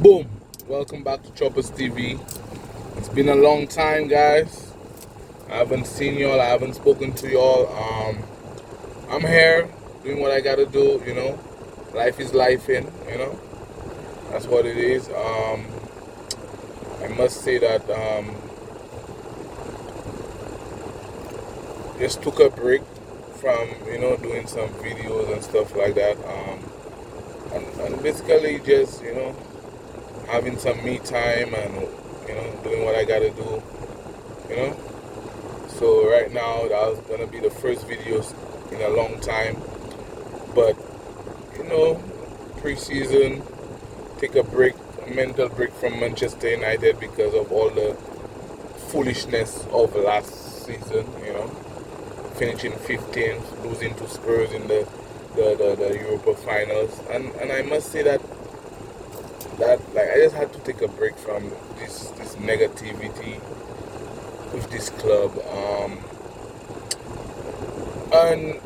Boom! Welcome back to Choppers TV. It's been a long time, guys. I haven't seen y'all. I haven't spoken to y'all. I'm here doing what I gotta do. Life is life in. That's what it is. I must say that just took a break from doing some videos and stuff like that. And basically just having some me time and doing what I gotta do. You know. So right now that was gonna be the first videos in a long time, but preseason, take a break, a mental break from Manchester United because of all the foolishness of last season. Finishing 15th, losing to Spurs in the Europa finals, and I must say that like I just had to take a break from this negativity with this club. And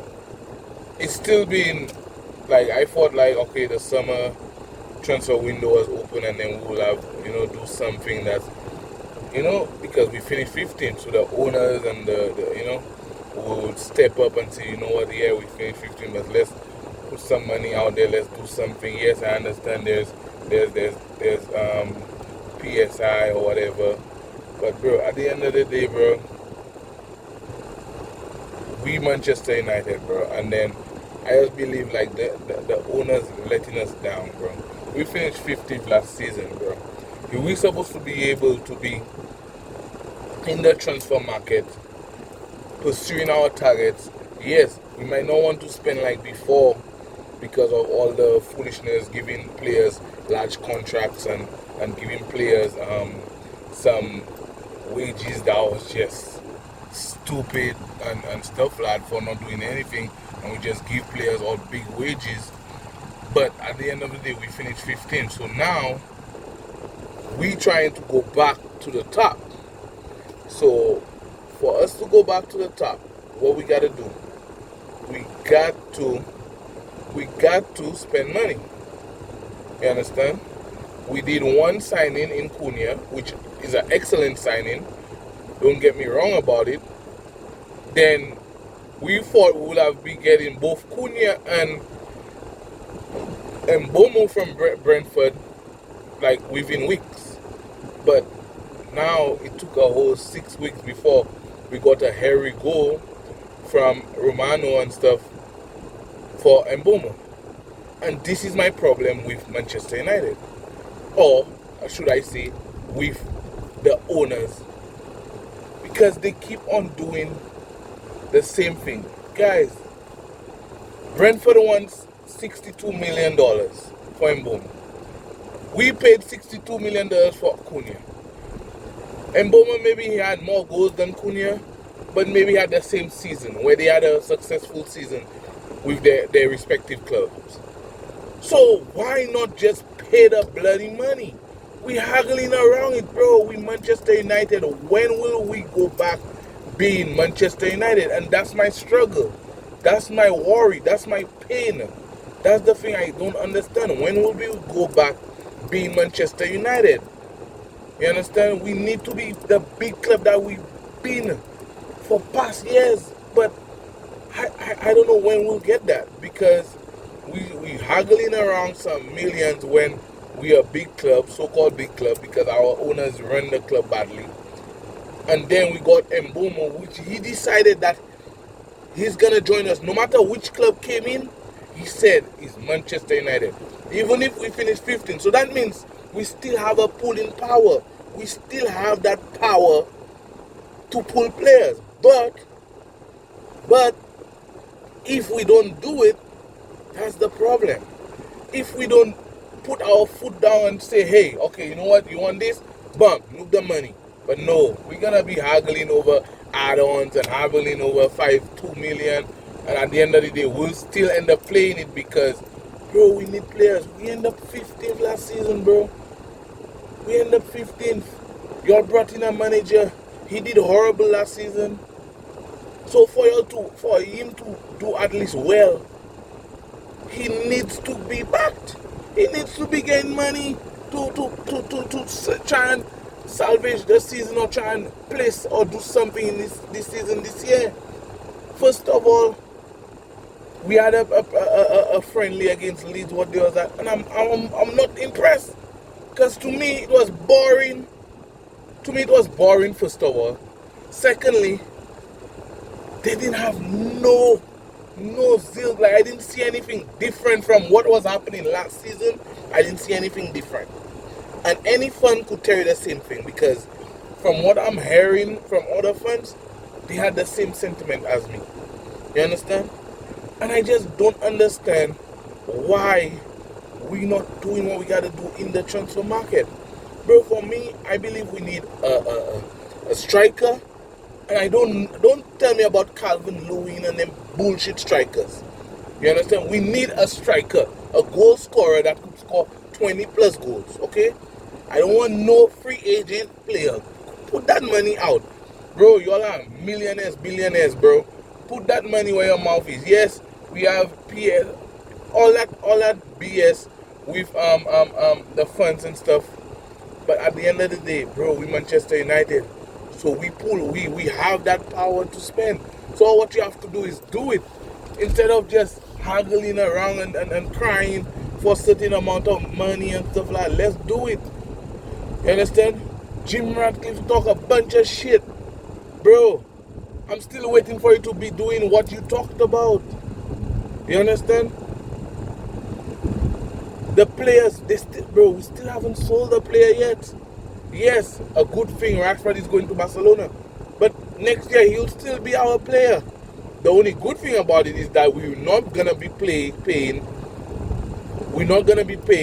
it's still been like I thought like okay, the summer transfer window was open and then we will have do something that's because we finished 15th, so the owners and the will step up and say, you know what, yeah, we finished 15th, but let's put some money out there, let's do something. Yes, I understand there's PSI or whatever, but bro, at the end of the day, bro, we Manchester United, bro, and then I just believe like the owners letting us down, bro. We finished 15th last season, bro. We supposed to be able to be in the transfer market, pursuing our targets. Yes, we might not want to spend like before because of all the foolishness, giving players large contracts and giving players some wages that was just stupid and stuff like that for not doing anything, and we just give players all big wages. But at the end of the day, we finished 15th. So now we trying to go back to the top. So for us to go back to the top, what we gotta do? We got to spend money. You understand? We did one signing in Cunha, which is an excellent signing. Don't get me wrong about it. Then we thought we would have been getting both Cunha and Bomo from Brentford like within weeks. But now it took a whole 6 weeks before we got a hairy goal from Romano and stuff for Mbomo. And this is my problem with Manchester United. Or should I say, with the owners. Because they keep on doing the same thing. Guys, Brentford wants $62 million for Mbomo. We paid $62 million for Cunha. Mboma, maybe he had more goals than Cunha, but maybe he had the same season where they had a successful season with their respective clubs. So why not just pay the bloody money? We haggling around it, bro. We Manchester United. When will we go back being Manchester United? And that's my struggle. That's my worry. That's my pain. That's the thing I don't understand. When will we go back being Manchester United? You understand? We need to be the big club that we've been for past years. But I don't know when we'll get that, because we haggling around some millions when we are a big club, so-called big club, because our owners run the club badly. And then we got Mbomo, which he decided that he's going to join us. No matter which club came in, he said it's Manchester United. Even if we finish 15th. So that means we still have a pulling power. We still have that power to pull players. But if we don't do it, that's the problem. If we don't put our foot down and say, hey, okay, you know what, you want this? Bump, move the money. But no, we're going to be haggling over add-ons and haggling over 2 million. And at the end of the day, we'll still end up playing it because, bro, we need players. We end up 15th last season, bro. We end up 15th. Y'all brought in a manager. He did horrible last season. So for him to do at least well, he needs to be backed. He needs to be getting money to try and salvage the season or try and place or do something in this season this year. First of all, we had a friendly against Leeds. What they was at, and I'm not impressed because to me it was boring. To me it was boring. First of all, secondly, they didn't have no zeal. Like I didn't see anything different from what was happening last season. I didn't see anything different, and any fan could tell you the same thing because from what I'm hearing from other fans, they had the same sentiment as me. You understand? And I just don't understand why we not doing what we gotta do in the transfer market. Bro, for me, I believe we need a striker. And I don't tell me about Calvin Lewin and them bullshit strikers. You understand? We need a striker, a goal scorer that could score 20 plus goals, okay? I don't want no free agent player. Put that money out. Bro, y'all are millionaires, billionaires, bro. Put that money where your mouth is. Yes, we have PS, all that BS with the funds and stuff. But at the end of the day, bro, we Manchester United. So we have that power to spend. So all what you have to do is do it. Instead of just haggling around and crying for a certain amount of money and stuff like that. Let's do it. You understand? Jim Ratcliffe talk a bunch of shit. Bro, I'm still waiting for you to be doing what you talked about. You understand? The players, bro, we still haven't sold the player yet. Yes, a good thing, Rashford is going to Barcelona. But next year, he'll still be our player. The only good thing about it is that we're not going to be paying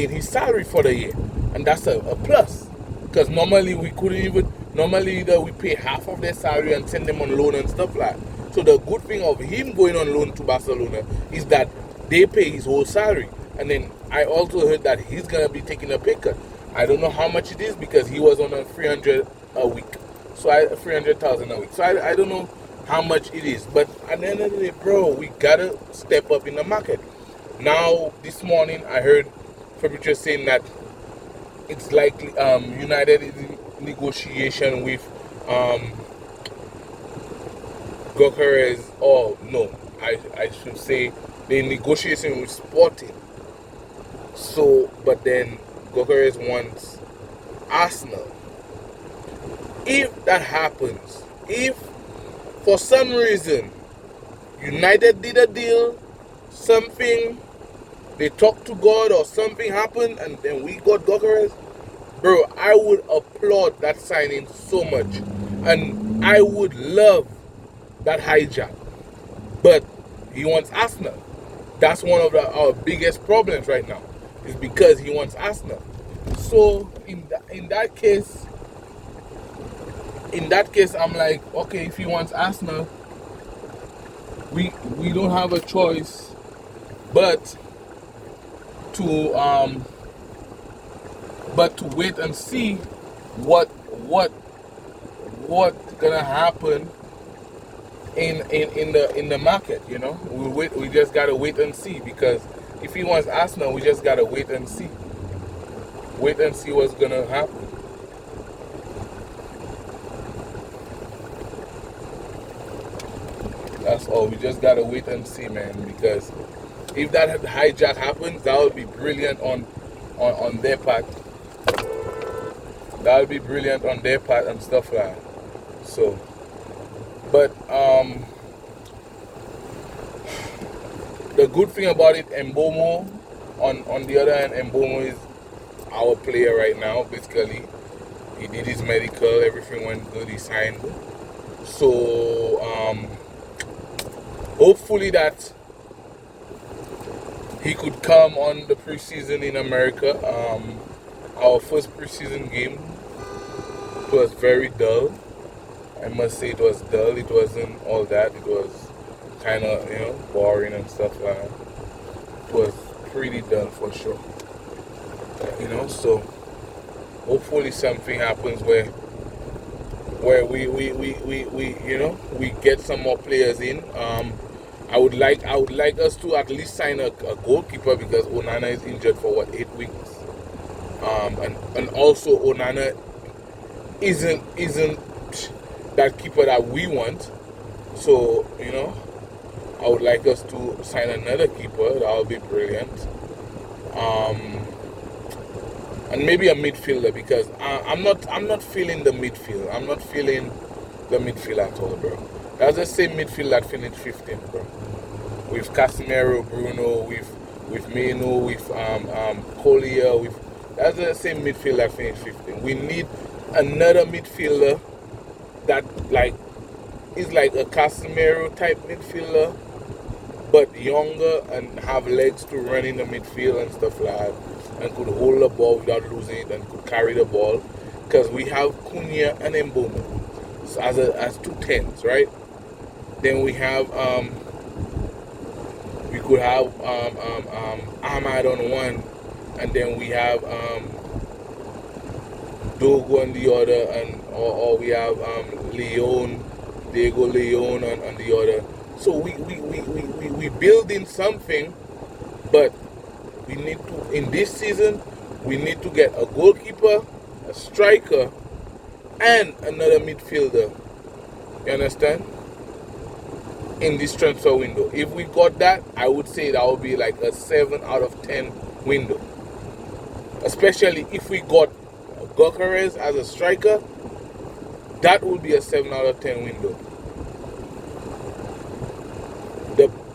his salary for the year. And that's a plus. Because normally we pay half of their salary and send them on loan and stuff like that. So the good thing of him going on loan to Barcelona is that they pay his whole salary. And then I also heard that he's going to be taking a pay cut. I don't know how much it is because he was on a 300 a week. So 300,000 a week. So I don't know how much it is. But at the end of the day, bro, we got to step up in the market. Now, this morning, I heard Fabrizio saying that it's likely United is in negotiation with Gokares. Oh, no. I should say they're in negotiation with Sporting. So, but then Gokares wants Arsenal. If that happens, if for some reason United did a deal, something, they talked to God or something happened and then we got Gokares, bro, I would applaud that signing so much. And I would love that hijack. But he wants Arsenal. That's one of our biggest problems right now. Is because he wants Arsenal. So in that case, I'm like, okay, if he wants Arsenal, we don't have a choice but to wait and see what gonna happen in the market. You know, we just gotta wait and see, because if he wants Arsenal, we just gotta wait and see what's gonna happen. That's all. We just gotta wait and see, man, because if that hijack happens, that would be brilliant on their part. That would be brilliant on their part and stuff like that. So, but the good thing about it, Mbomo, on the other hand, Mbomo is our player right now. Basically, he did his medical, everything went good, he signed. So, hopefully that he could come on the preseason in America. Our first preseason game, it was very dull. I must say it was dull. It wasn't all that. It was kind of, boring and stuff like that. It was pretty dull for sure. So hopefully something happens where we get some more players in. I would like us to at least sign a goalkeeper, because Onana is injured for 8 weeks. And also Onana isn't that keeper that we want. So, I would like us to sign another keeper. That would be brilliant. Um, and maybe a midfielder, because I'm not feeling the midfield. I'm not feeling the midfield at all, bro. That's the same midfield that finished 15th, bro. With Casemiro, Bruno, with Meno, with Collier, with that's the same midfield that finished 15th. We need another midfielder that is like a Casemiro type midfielder, but younger and have legs to run in the midfield and stuff like that, and could hold the ball without losing it and could carry the ball. Because we have Cunha and Mboma as two tens, right? Then we have we could have Ahmad on one, and then we have Dogo on the other, and or we have Diego Leon on the other. So we building something, but we need to, in this season, we need to get a goalkeeper, a striker, and another midfielder. You understand? In this transfer window. If we got that, I would say that would be like a 7 out of 10 window. Especially if we got Gokares as a striker, that would be a 7 out of 10 window.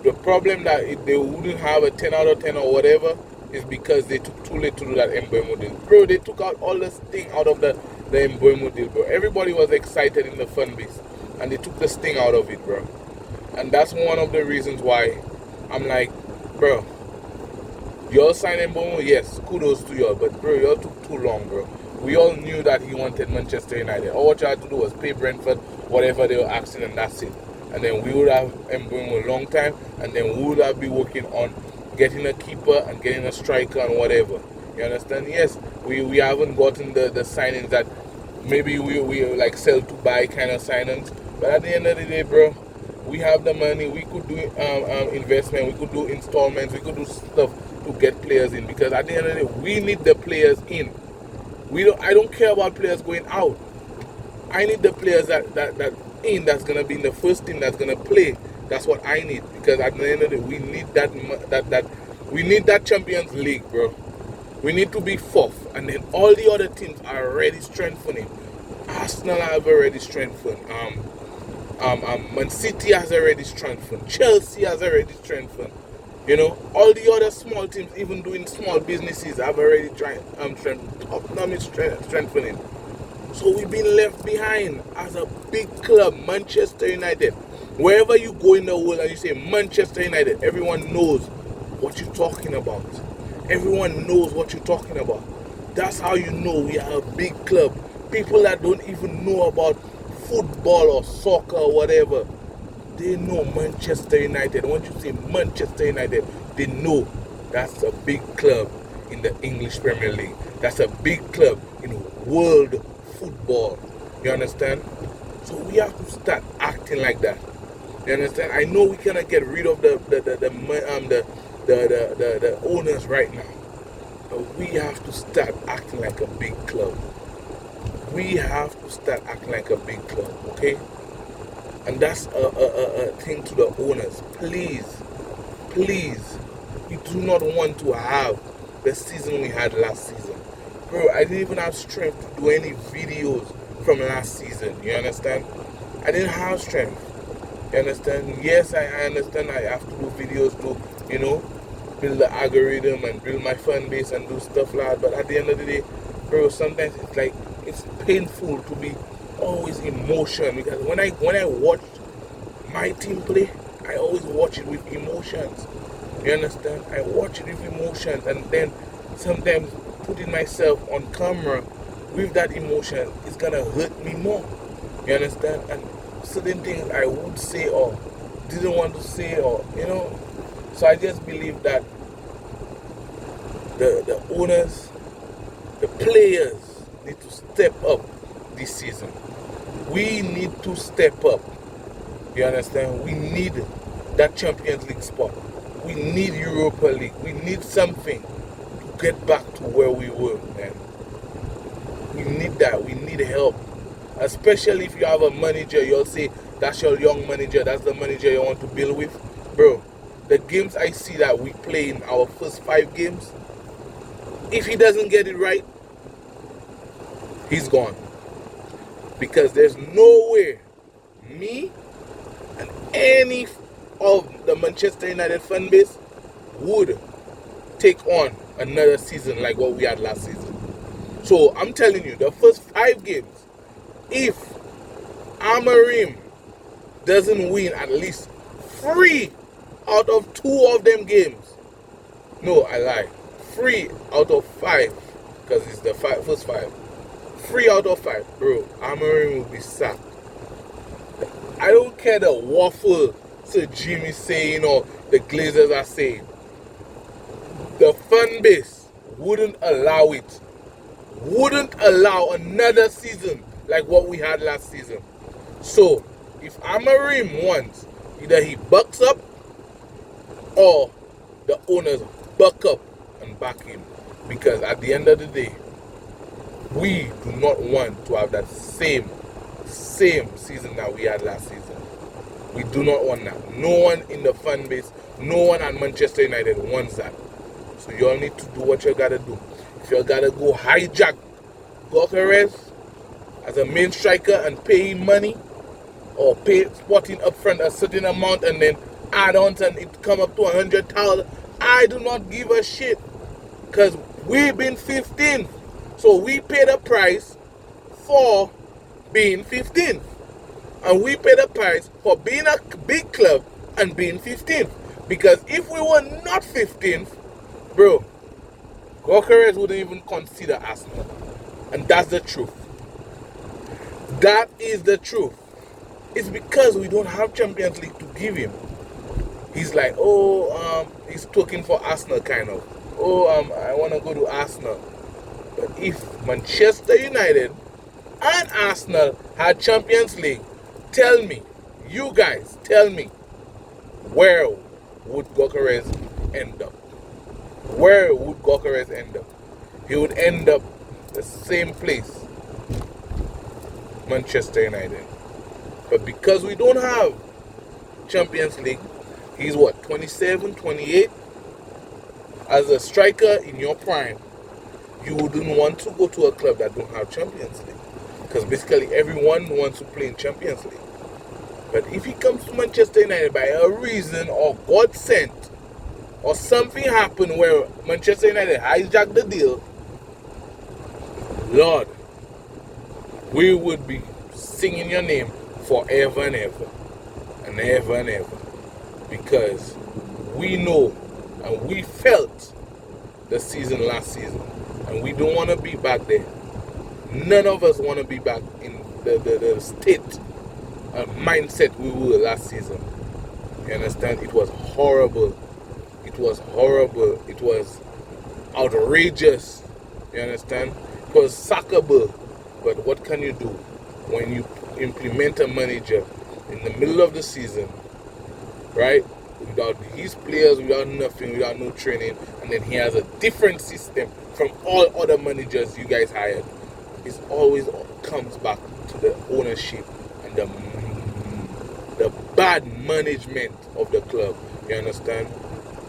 The problem that they wouldn't have a 10 out of 10 or whatever is because they took too late to do that Mbeumo deal. Bro, they took out all the sting out of the Mbeumo deal, bro. Everybody was excited in the fan base, and they took the sting out of it, bro. And that's one of the reasons why I'm like, bro, y'all signed Mbeumo, yes, kudos to y'all, but bro, y'all took too long, bro. We all knew that he wanted Manchester United. All what you had to do was pay Brentford whatever they were asking, and that's it. And then we would have Mbeumo a long time, and then we would have been working on getting a keeper and getting a striker and whatever. You understand? Yes, we haven't gotten the signings that maybe we like sell to buy kind of signings. But at the end of the day, bro, we have the money. We could do investment. We could do installments. We could do stuff to get players in. Because at the end of the day, we need the players in. I don't care about players going out. I need the players that that's gonna be in the first team, that's gonna play. That's what I need. Because at the end of the day, we need we need that Champions League, bro. We need to be fourth, and then all the other teams are already strengthening. Arsenal have already strengthened. Man City has already strengthened. Chelsea has already strengthened. All the other small teams, even doing small businesses, have already strengthening. So we've been left behind as a big club, Manchester United. Wherever you go in the world and you say Manchester United, everyone knows what you're talking about. Everyone knows what you're talking about. That's how you know we are a big club. People that don't even know about football or soccer or whatever, they know Manchester United. Once you say Manchester United, they know that's a big club in the English Premier League. That's a big club in world football. You understand? So we have to start acting like that. You understand? I know we cannot get rid of the owners right now, but we have to start acting like a big club. We have to start acting like a big club, okay? And that's a thing to the owners. Please, we do not want to have the season we had last season. Bro, I didn't even have strength to do any videos from last season. You understand? I didn't have strength. You understand? Yes, I understand I have to do videos to, build the algorithm and build my fan base and do stuff like that. But at the end of the day, bro, sometimes it's painful to be always emotion. Because when I watch my team play, I always watch it with emotions. You understand? I watch it with emotions, and then sometimes putting myself on camera with that emotion is gonna hurt me more. You understand? And certain things I would say or didn't want to say, or so I just believe that the owners, the players need to step up this season. We need to step up. You understand? We need that Champions League spot. We need Europa League. We need something to get back to where we were, man. We need that. We need help. Especially if you have a manager, you'll say that's your young manager, that's the manager you want to build with. Bro, the games I see that we play in our first 5 games, if he doesn't get it right, he's gone. Because there's no way me and any of the Manchester United fan base would take on another season like what we had last season. So I'm telling you, the first 5 games, if Amorim doesn't win at least 3 out of 2 of them games, no, I lie, 3 out of 5, because it's the first 5, 3 out of 5, bro, Amorim will be sacked. I don't care the waffle Sir Jimmy saying or the Glazers are saying. The fan base wouldn't allow it. Wouldn't allow another season like what we had last season. So, if Amorim wants, either he bucks up or the owners buck up and back him. Because at the end of the day, we do not want to have that same season that we had last season. We do not want that. No one in the fan base, no one at Manchester United wants that. So you all need to do what you gotta do. If you gotta go hijack Gyökeres as a main striker and pay him money, or pay Sporting upfront a certain amount and then add on and it come up to 100,000, I do not give a shit. Because we've been 15th. So we pay the price for being 15th. And we pay the price for being a big club and being 15th. Because if we were not 15th, bro, Gyökeres wouldn't even consider Arsenal. And that's the truth. That is the truth. It's because we don't have Champions League to give him. He's like, he's talking for Arsenal kind of. I want to go to Arsenal. But if Manchester United and Arsenal had Champions League, tell me, you guys, tell me, where would Gyökeres end up? Where would Gyökeres end up? He would end up the same place, Manchester United. But because we don't have Champions League, he's what, 27, 28? As a striker in your prime, you wouldn't want to go to a club that don't have Champions League. Because basically everyone wants to play in Champions League. But if he comes to Manchester United by a reason or God sent, or something happened where Manchester United hijacked the deal, Lord, we would be singing your name forever and ever. And ever and ever. Because we know and we felt the season last season. And we don't want to be back there. None of us want to be back in the state mindset we were last season. You understand? It was horrible. It was horrible. It was outrageous. You understand? It was sackable. But what can you do when you implement a manager in the middle of the season, right? Without his players, without nothing, without no training, and then he has a different system from all other managers you guys hired. It always comes back to the ownership and the bad management of the club. You understand?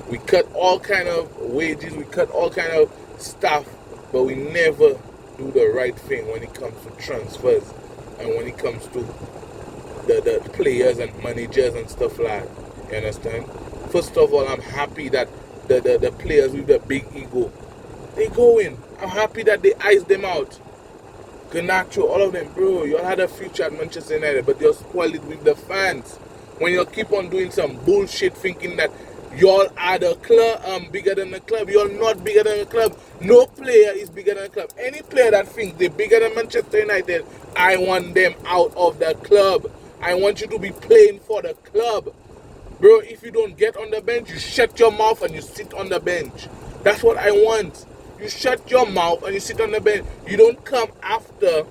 We cut all kind of wages, we cut all kind of stuff, but we never do the right thing when it comes to transfers and when it comes to the players and managers and stuff like that. You understand? First of all, I'm happy that the players with the big ego, they go in. I'm happy that they ice them out. Garnacho, all of them, bro, you all had a future at Manchester United, but you're spoiled it with the fans. When you keep on doing some bullshit thinking that y'all are the club, bigger than the club, you're not bigger than the club. No player is bigger than the club. Any player that thinks they're bigger than Manchester United, I want them out of the club. I want you to be playing for the club. Bro, if you don't get on the bench, you shut your mouth and you sit on the bench. That's what I want. You shut your mouth and you sit on the bench. You don't come after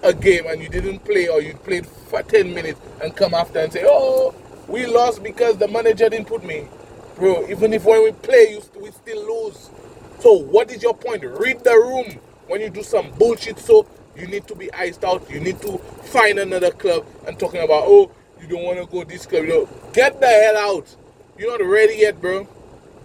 a game and you didn't play, or you played for 10 minutes and come after and say, oh, we lost because the manager didn't put me. Bro, even if when we play, we still lose. So what is your point? Read the room when you do some bullshit. So you need to be iced out. You need to find another club and talking about, oh, you don't want to go this club. Get the hell out. You're not ready yet, bro.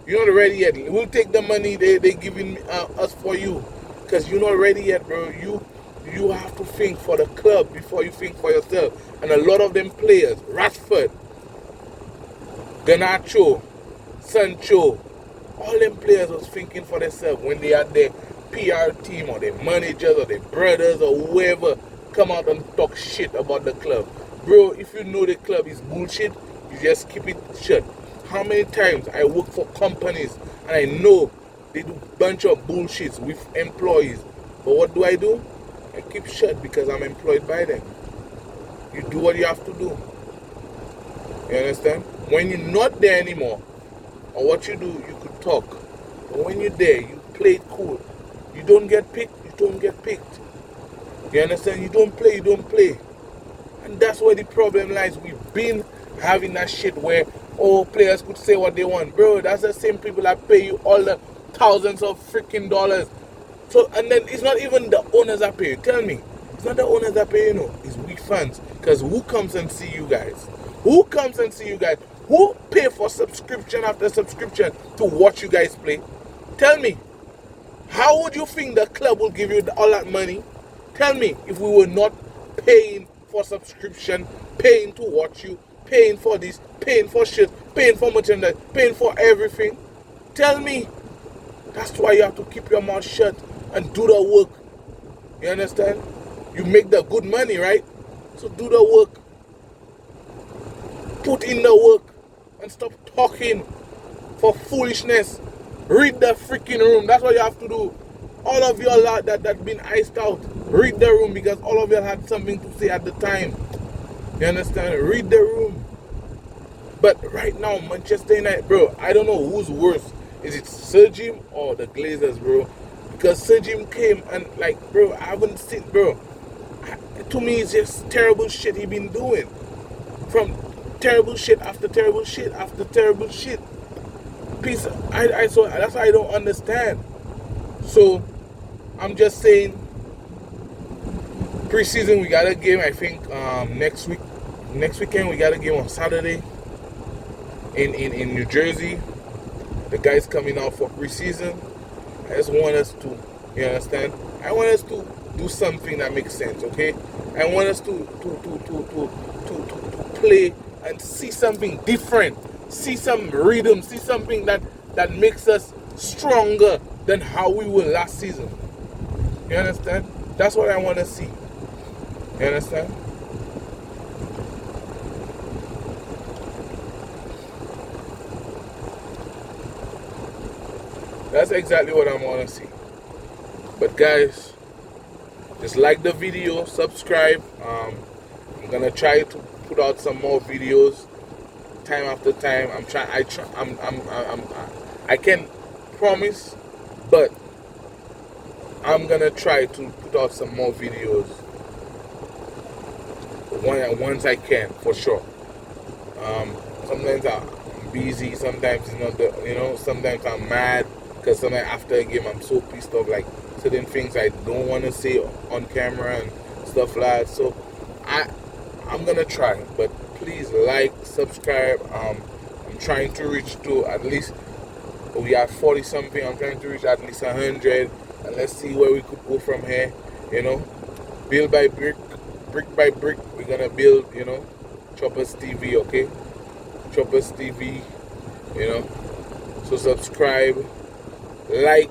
You're not ready yet. We'll take the money they giving us for you, because you're not ready yet, bro. You have to think for the club before you think for yourself. And a lot of them players, Rashford, Garnacho, Sancho, all them players was thinking for themselves when they had their PR team or their managers or their brothers or whoever come out and talk shit about the club. Bro, if you know the club is bullshit, you just keep it shut. How many times I work for companies and I know they do a bunch of bullshits with employees. But what do? I keep shut because I'm employed by them. You do what you have to do. You understand? When you're not there anymore, or what you do, you could talk. But when you're there, you play it cool. You don't get picked, you don't get picked. You understand? You don't play. And that's where the problem lies. We've been having that shit where all players could say what they want. Bro, that's the same people that pay you all the thousands of freaking dollars. So, and then it's not even the owners that pay you. Tell me. It's not the owners that pay you, no. It's we fans. Because who comes and see you guys? Who comes and see you guys? Who pay for subscription after subscription to watch you guys play? Tell me. How would you think the club will give you all that money? Tell me, if we were not paying for subscription, paying to watch you, paying for this, paying for shit, paying for merchandise, paying for everything. Tell me. That's why you have to keep your mouth shut and do the work. You understand? You make the good money, right? So do the work. Put in the work and stop talking for foolishness. Read the freaking room. That's what you have to do. All of y'all that been iced out, read the room, because all of y'all had something to say at the time. You understand? Read the room. But right now, Manchester United, bro, I don't know who's worse. Is it Sir Jim or the Glazers, bro? Because Sir Jim came and, like, bro, I haven't seen, bro. To me, it's just terrible shit he been doing. From terrible shit after terrible shit after terrible shit. Peace. So that's why I don't understand. So I'm just saying, preseason we got a game. I think next weekend we got a game on Saturday in New Jersey. The guys coming out for preseason. I just want us to, you understand? I want us to do something that makes sense, okay? I want us to play and see something different, see some rhythm, see something that makes us stronger than how we were last season. You understand? That's what I want to see. You understand? That's exactly what I want to see. But guys, just like the video, subscribe. I'm gonna try to put out some more videos time after time. I can't promise, but I'm gonna try to put out some more videos once I can, for sure. Sometimes I'm busy, sometimes it's not the, sometimes I'm mad, because sometimes after a game I'm so pissed off, like certain things I don't want to say on camera and stuff like that. So I'm gonna try, but please like, subscribe. I'm trying to reach to at least, we are 40 something. I'm trying to reach at least 100, and let's see where we could go from here. Build by brick by brick. We're gonna build. Choppers TV, okay? Choppers TV. So subscribe, like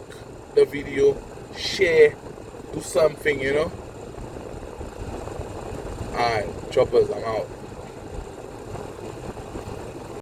the video, share, do something. Alright, Choppers, I'm out.